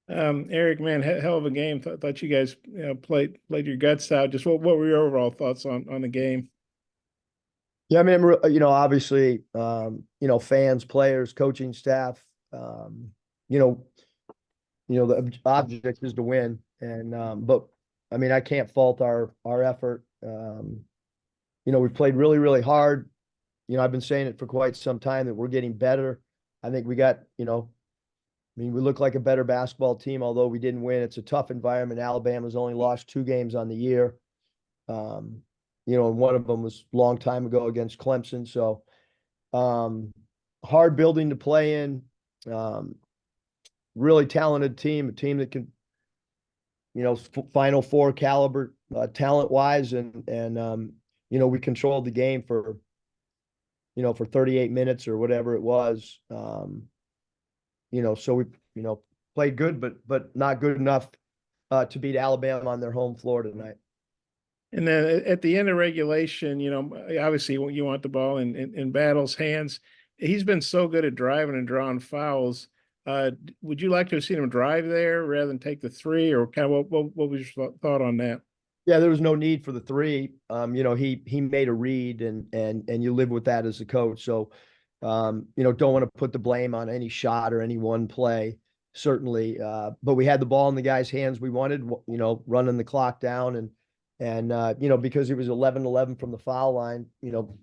Eric, man, hell of a game. Thought you guys played your guts out. Just what were your overall thoughts on the game? Yeah, I mean, obviously, fans, players, coaching staff, um, you know, the object is to win. But I mean, I can't fault our effort. We played really, really hard. I've been saying it for quite some time that we're getting better. I think we got, I mean, we look like a better basketball team, although we didn't win. It's a tough environment. Alabama's only lost 2 games on the year. Um, and one of them was a long time ago against Clemson. So, um, hard building to play in. Um, really talented team, a team that can, Final Four caliber, talent wise, and we controlled the game for 38 minutes or whatever it was. So we, played good, but not good enough to beat Alabama on their home floor tonight. And then at the end of regulation, obviously you want the ball in Battle's hands. He's been so good at driving and drawing fouls. Would you like to have seen him drive there rather than take the three, or kind of what was your thought on that? Yeah, there was no need for the three. He made a read, and you live with that as a coach. So, don't want to put the blame on any shot or any one play, certainly. But we had the ball in the guy's hands we wanted, running the clock down, and because he was 11-11 from the foul line,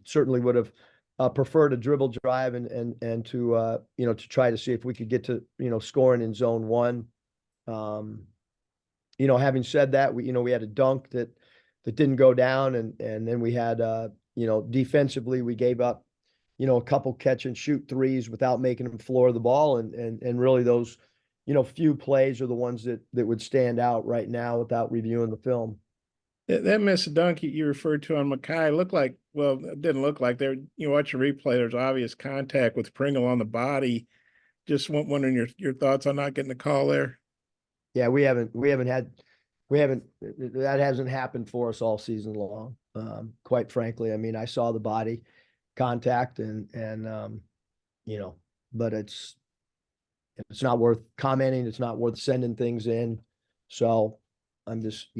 certainly would have preferred a dribble drive and to try to see if we could get to scoring in zone one. Um, Having said that, we had a dunk that didn't go down, and then we had defensively we gave up a couple catch and shoot threes without making them floor the ball, and really those few plays are the ones that would stand out right now without reviewing the film. That missed dunk you referred to on Mackay looked like, well, it didn't look like there. You watch the replay. There's obvious contact with Pringle on the body. Just wondering your thoughts on not getting the call there. Yeah, we haven't that hasn't happened for us all season long. Quite frankly, I mean, I saw the body contact and you know, but it's not worth commenting. It's not worth sending things in. So I'm just,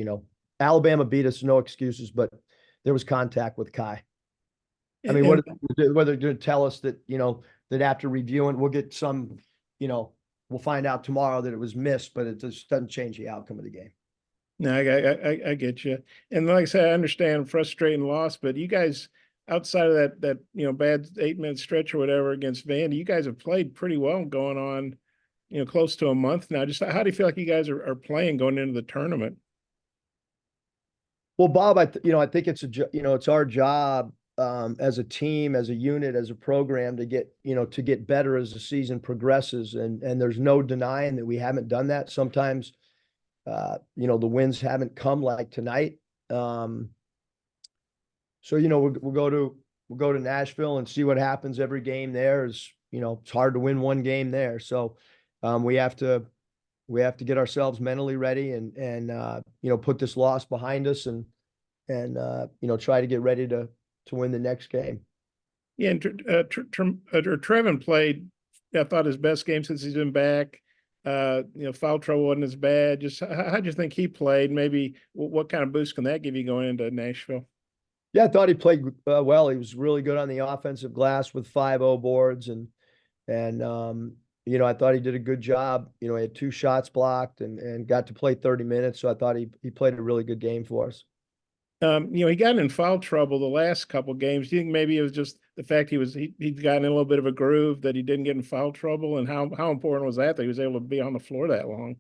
Alabama beat us, no excuses, but there was contact with Kai. I mean, And whether they're going to tell us that, that after reviewing, we'll get some, we'll find out tomorrow that it was missed, but it just doesn't change the outcome of the game. no, I get you. And like I said, I understand frustrating loss, but you guys outside of that bad 8 minute stretch or whatever against Vandy, you guys have played pretty well going on, close to a month now. Just how do you feel like you guys are playing going into the tournament? Well, Bob, I think it's our job as a team, as a unit, as a program to get better as the season progresses, and there's no denying that we haven't done that. Sometimes, the wins haven't come like tonight. So we'll go to Nashville and see what happens. Every game there is, it's hard to win one game there. So we have to get ourselves mentally ready and put this loss behind us and try to get ready to win the next game. Yeah, and Trevin played, I thought, his best game since he's been back. Foul trouble wasn't as bad. Just how do you think he played? Maybe what kind of boost can that give you going into Nashville? Yeah, I thought he played well. He was really good on the offensive glass with 5-0 boards and I thought he did a good job. He had 2 shots blocked and got to play 30 minutes. So I thought he played a really good game for us. He got in foul trouble the last couple games. Do you think maybe it was just the fact he'd gotten in a little bit of a groove that he didn't get in foul trouble, and how important was that he was able to be on the floor that long?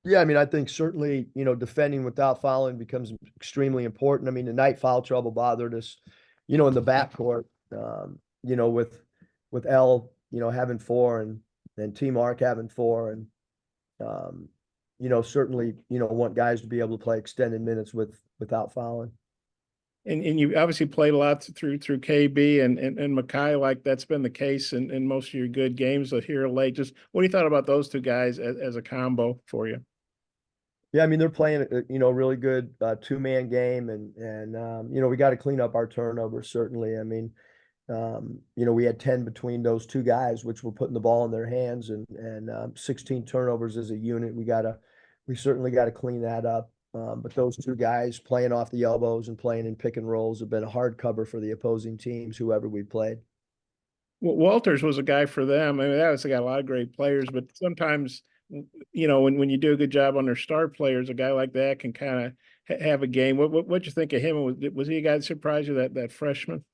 Yeah, I mean, I think certainly, defending without fouling becomes extremely important. I mean, the night foul trouble bothered us, in the backcourt, with L, having 4 and T Mark having 4 and certainly, want guys to be able to play extended minutes without fouling. And you obviously played a lot through KB and Mackay, like that's been the case in most of your good games here late. Just what do you thought about those two guys as a combo for you? Yeah, I mean, they're playing a really good 2-man game and we got to clean up our turnovers, certainly. I mean, We had 10 between those two guys, which were putting the ball in their hands, and 16 turnovers as a unit. We certainly got to clean that up. But those two guys playing off the elbows and playing in pick and rolls have been a hard cover for the opposing teams, whoever we played. Well, Walters was a guy for them. I mean, that was got a lot of great players, but sometimes, when you do a good job on their star players, a guy like that can kind of have a game. What you think of him? Was he a guy that surprised you, that freshman?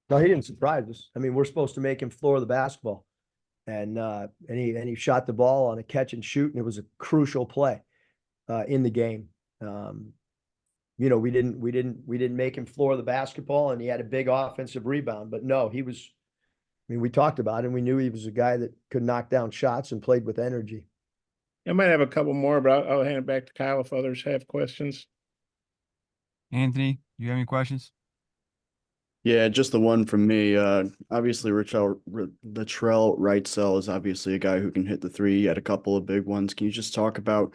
No, he didn't surprise us. I mean, we're supposed to make him floor the basketball, and he shot the ball on a catch and shoot, and it was a crucial play in the game. Um, we didn't make him floor the basketball, and he had a big offensive rebound. But no, he was. I mean, we talked about him. We knew he was a guy that could knock down shots and played with energy. I might have a couple more, but I'll hand it back to Kyle if others have questions. Anthony, you have any questions? Yeah, just the one from me. Obviously, Latrell Wrightsell is obviously a guy who can hit the three. He had a couple of big ones. Can you just talk about,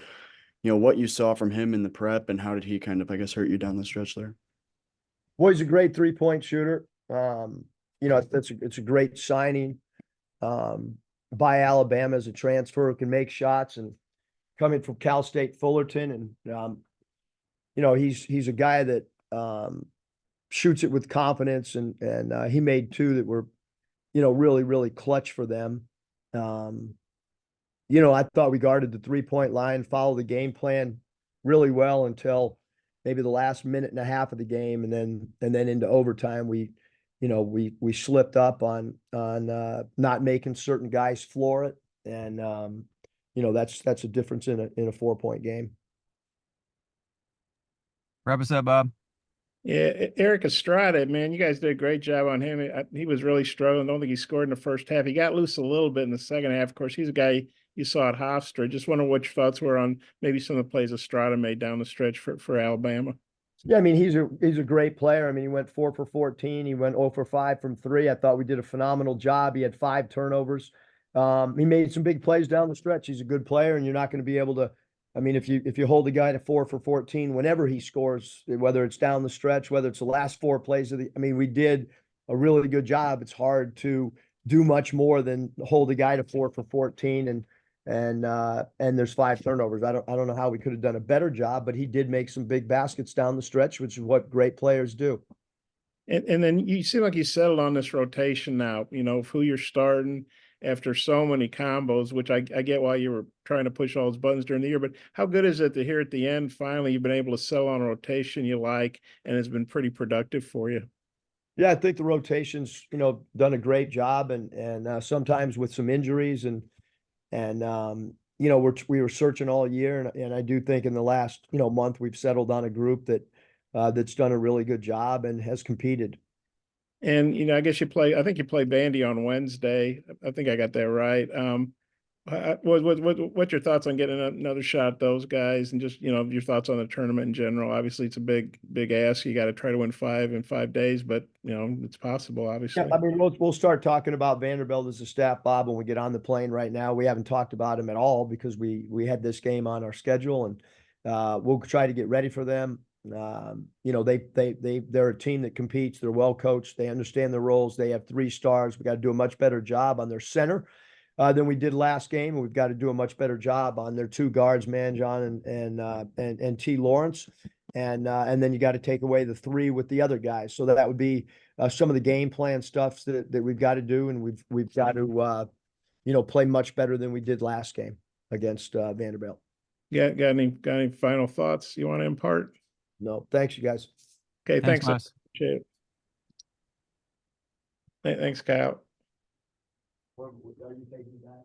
what you saw from him in the prep and how did he kind of, I guess, hurt you down the stretch there? Well, he's a great 3-point shooter. It's a great signing by Alabama as a transfer who can make shots, and coming from Cal State Fullerton. And he's a guy that shoots it with confidence, and he made two that were, really, really clutch for them. I thought we guarded the 3-point line, followed the game plan really well until maybe the last minute and a half of the game, and then into overtime we slipped up on not making certain guys floor it, and that's a difference in a 4-point game. Wrap us up, Bob. Yeah, Eric Estrada, man, you guys did a great job on him. He was really struggling. I don't think he scored in the first half. He got loose a little bit in the second half. Of course, he's a guy you saw at Hofstra. Just wonder what your thoughts were on maybe some of the plays Estrada made down the stretch for Alabama. Yeah, I mean, he's a great player. I mean, he went 4 for 14. He went 0 for 5 from 3. I thought we did a phenomenal job. He had 5 turnovers. He made some big plays down the stretch. He's a good player, and you're not going to be able to. I mean, if you hold a guy to 4 for 14, whenever he scores, whether it's down the stretch, whether it's the last 4 plays I mean, we did a really good job. It's hard to do much more than hold a guy to 4 for 14, and there's 5 turnovers. I don't know how we could have done a better job, but he did make some big baskets down the stretch, which is what great players do. And then you seem like you settled on this rotation now, of who you're starting after so many combos, which I get why you were trying to push all those buttons during the year. But how good is it to hear at the end, finally, you've been able to settle on a rotation you like, and it's been pretty productive for you? Yeah, I think the rotation's, done a great job, and sometimes with some injuries, and we were searching all year, and I do think in the last, month we've settled on a group that's done a really good job and has competed. And, I guess I think you play Bandy on Wednesday. I think I got that right. What's your thoughts on getting another shot at those guys, and just, your thoughts on the tournament in general? Obviously, it's a big ask. You got to try to win 5 in 5 days, but, it's possible, obviously. Yeah, I mean, we'll start talking about Vanderbilt as a staff, Bob, when we get on the plane. Right now, we haven't talked about him at all because we had this game on our schedule, and we'll try to get ready for them. They're a team that competes. They're well coached. They understand their roles. They have 3 stars. We got to do a much better job on their center than we did last game, and we've got to do a much better job on their 2 guards, Manjon and T. Lawrence, and then you got to take away the 3 with the other guys. So that would be some of the game plan stuff that we've got to do, and we've got to play much better than we did last game against Vanderbilt. Yeah, got any final thoughts you want to impart? No, thanks, you guys. Okay, thanks. Wes. Appreciate it. Thanks, Kyle. Are you taking that?